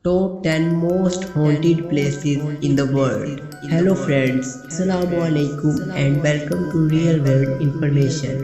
Top 10 most haunted places in the world. Hello friends, Assalamu alaikum and welcome to Real World Information.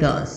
10,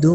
2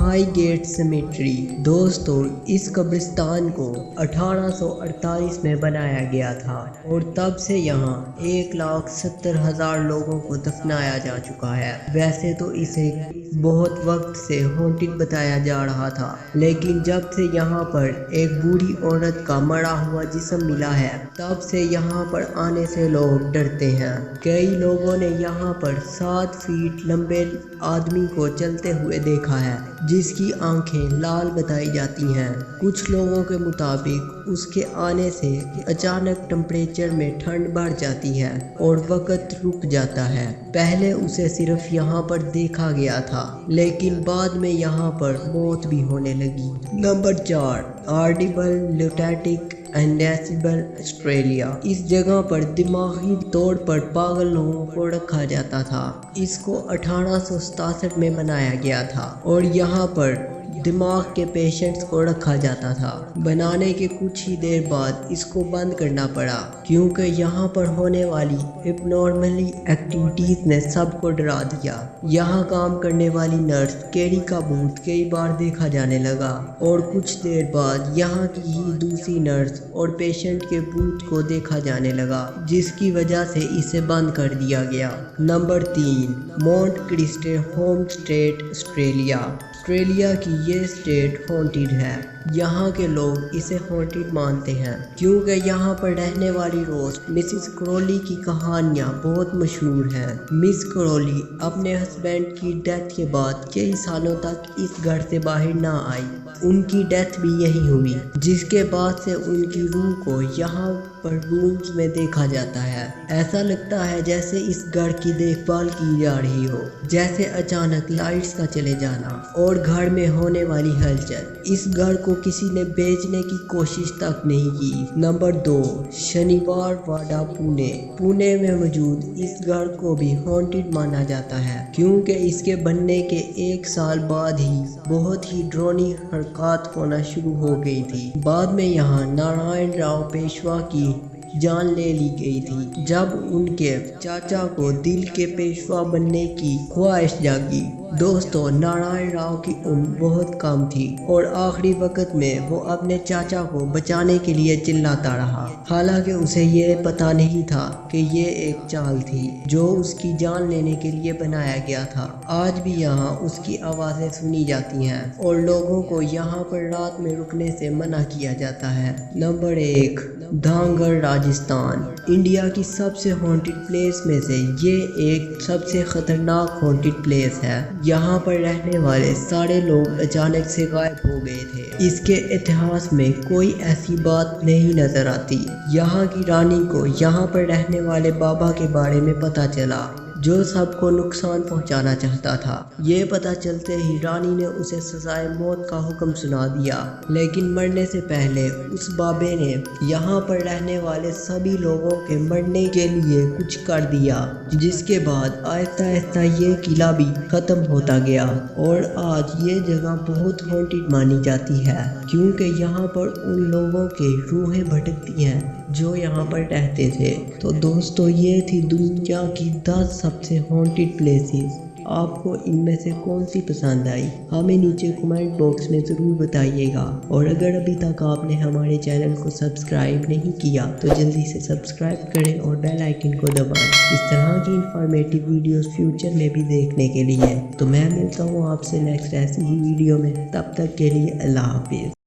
ہائیگیٹ symmetry. دوستو اس قبرستان کو 1848 میں بنایا گیا تھا اور تب سے یہاں 1,70,000 لوگوں کو دفنایا جا چکا ہے۔ ویسے تو اسے بہت وقت سے ہانٹڈ بتایا جا رہا تھا، لیکن جب سے یہاں پر ایک بوڑھی عورت کا مڑا ہوا جسم ملا ہے تب سے یہاں پر آنے سے لوگ ڈرتے ہیں۔ کئی لوگوں نے یہاں پر 7 فیٹ لمبے آدمی کو چلتے ہوئے دیکھا ہے جس کی آنکھیں لال بتائی جاتی ہیں۔ کچھ لوگوں کے مطابق اس کے آنے سے اچانک ٹمپریچر میں ٹھنڈ بڑھ جاتی ہے اور وقت رک جاتا ہے۔ پہلے اسے صرف یہاں پر دیکھا گیا تھا لیکن بعد میں یہاں پر موت بھی ہونے لگی۔ Number 4 آرڈیبل لوٹیٹک انڈیسیبل Australia. اس جگہ پر دماغی طور پر پاگل لوگوں کو رکھا جاتا تھا۔ اس کو 1867 میں بنایا گیا تھا اور یہاں پر دماغ کے پیشنٹس کو رکھا جاتا تھا۔ بنانے کے کچھ ہی دیر بعد اس کو بند کرنا پڑا کیونکہ یہاں پر ہونے والی ابنارملی ایکٹیویٹیز نے سب کو ڈرا دیا۔ یہاں کام کرنے والی نرس کیری کا بھوت کئی بار دیکھا جانے لگا اور کچھ دیر بعد یہاں کی ہی دوسری نرس اور پیشنٹ کے بھوت کو دیکھا جانے لگا جس کی وجہ سے اسے بند کر دیا گیا۔ نمبر 3 مونٹ کرسٹے ہوم اسٹیٹ آسٹریلیا۔ آسٹریلیا کی یہ اسٹیٹ ہانٹڈ ہے۔ یہاں کے لوگ اسے ہانٹڈ مانتے ہیں کیونکہ یہاں پر رہنے والی روز مسز کرولی کی کہانیاں بہت مشہور ہیں۔ مس کرولی اپنے ہسبینڈ کی ڈیتھ کے بعد کئی سالوں تک اس گھر سے باہر نہ آئی۔ ان کی ڈیتھ بھی یہی ہوئی جس کے بعد سے ان کی روح کو یہاں پر رومز میں دیکھا جاتا ہے۔ ایسا لگتا ہے جیسے اس گھر کی دیکھ بھال کی جا رہی ہو، جیسے اچانک لائٹس کا چلے جانا اور گھر میں ہونے والی ہلچل۔ اس گھر کو کسی نے بیچنے کی کوشش تک نہیں کی۔ نمبر 2 شنیوار واڈا پونے۔ پونے میں موجود اس گھر کو بھی ہانٹڈ مانا جاتا ہے کیونکہ اس کے بننے کے 1 سال بعد ہی بہت ہی ڈرونی حرکات ہونا شروع ہو گئی تھی۔ بعد میں یہاں نارائن راؤ پیشوا کی جان لے لی گئی تھی جب ان کے چاچا کو دل کے پیشوا بننے کی خواہش جاگی۔ دوستو نارائن راؤ کی عمر بہت کم تھی اور آخری وقت میں وہ اپنے چاچا کو بچانے کے لیے چلاتا رہا، حالانکہ اسے یہ پتا نہیں تھا کہ یہ ایک چال تھی جو اس کی جان لینے کے لیے بنایا گیا تھا۔ آج بھی یہاں اس کی آوازیں سنی جاتی ہیں اور لوگوں کو یہاں پر رات میں رکنے سے منع کیا جاتا ہے۔ نمبر 1 دھانگڑ راجستھان۔ انڈیا کی سب سے ہانٹڈ پلیس میں سے یہ ایک سب سے خطرناک ہانٹڈ پلیس ہے۔ یہاں پر رہنے والے سارے لوگ اچانک سے غائب ہو گئے تھے۔ اس کے اتہاس میں کوئی ایسی بات نہیں نظر آتی۔ یہاں کی رانی کو یہاں پر رہنے والے بابا کے بارے میں پتہ چلا جو سب کو نقصان پہنچانا چاہتا تھا۔ یہ پتہ چلتے ہی رانی نے اسے سزائے موت کا حکم سنا دیا، لیکن مرنے سے پہلے اس بابے نے یہاں پر رہنے والے سبھی لوگوں کے مرنے کے لیے کچھ کر دیا، جس کے بعد آہستہ آہستہ یہ قلعہ بھی ختم ہوتا گیا اور آج یہ جگہ بہت ہانٹڈ مانی جاتی ہے کیونکہ یہاں پر ان لوگوں کے روحیں بھٹکتی ہیں جو یہاں پر رہتے تھے۔ تو دوستو یہ تھی دنیا کی 10 سب سے ہانٹڈ پلیسز۔ آپ کو ان میں سے کون سی پسند آئی ہمیں نیچے کمنٹ باکس میں ضرور بتائیے گا، اور اگر ابھی تک آپ نے ہمارے چینل کو سبسکرائب نہیں کیا تو جلدی سے سبسکرائب کریں اور بیل آئیکن کو دبائیں اس طرح کی انفارمیٹیو ویڈیوز فیوچر میں بھی دیکھنے کے لیے۔ تو میں ملتا ہوں آپ سے نیکسٹ ایسی ہی ویڈیو میں، تب تک کے لیے اللہ حافظ۔